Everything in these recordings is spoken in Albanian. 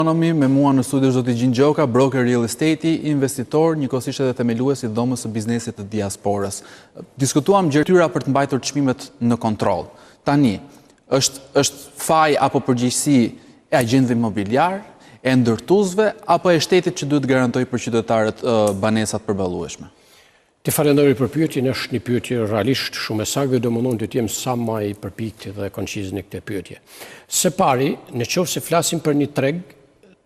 Ekonomi, me mua në studio zoti Gjin Gjoka, broker real estate, investitor, njëkohësisht edhe themelues i dhomës së biznesit të diasporës. Diskutuam gjërtyra për të mbajtur çmimet në kontroll. Tani, është faj apo përgjegjësi e agjentëve imobiliar, e ndërtuesve apo e shtetit që duhet garantoj për qytetarët banesat përballueshme? Të falenderoj për pyetjen, është një pyetje realisht shumë e saktë dhe do mundon të jem sa më i përpikt dhe konciz në këtë pyetje. Së pari, nëse flasim për një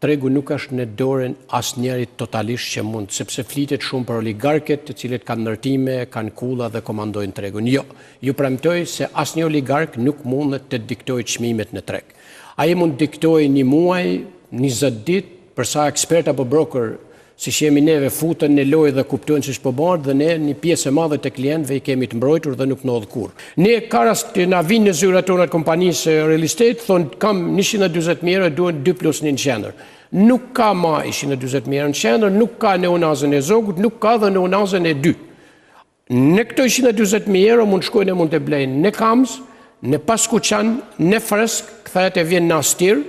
tregu nuk është në dorën asnjërit totalisht që mund, sepse flitet shumë për oligarket të cilët kanë ndërtime, kanë kulla dhe komandojnë tregun. Jo, ju premtoj se asnjë oligark nuk mund të diktojë çmimet në treg. Ai mund të diktojë një muaj, 20 ditë, për sa ekspert apo broker si jemi neve futën në lojë dhe kuptojnë se ç'po bëhet dhe ne një pjesë e madhe të klientëve i kemi të mbrojtur dhe nuk ndodh kurrë. Ne ka rast të na vinë në zyrat tona të kompanisë real estate, thonë kam 140.000 euro, duhen 2+1 në qendër. Nuk ka më 140.000 euro në qendër, nuk ka neonazën e zogut, nuk ka dhe neonazën e 2. Në këto 140.000 euro mund shkojnë e mund të blejnë në Kamz, në Paskuqan, në Fresk, kthehet e vjen në Astir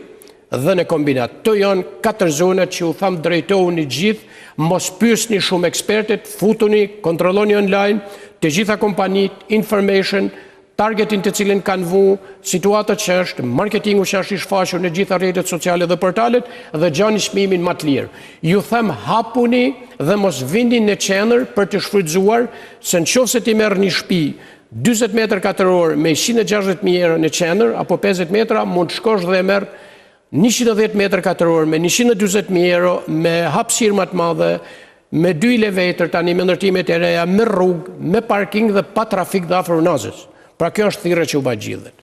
dhe në kombinat. To janë 4 zonat që u tham drejtohuni gjithë, mos pyesni shumë ekspertet, futuni, kontrolloni online, të gjitha kompanit, information, targetin të cilin kanë vu, situatat që është, marketingu që është i shfaqur në gjitha rrjetet sociale dhe portalet dhe gjani çmimin më të lirë. Ju them hapuni dhe mos vini në qendër për të shfrytzuar, se nëse ti merr një shtëpi 40 metër katror me 160.000 euro në qendër apo 50 metra, mund të shkosh dhe merr 110 metër katror me 140.000 euro me hapësirë më të madhe, me 2 elevator tani me ndërtimet e reja, me rrugë, me parking dhe pa trafik dhe afër unazës. Pra kjo është thirrja që u bë gjithë.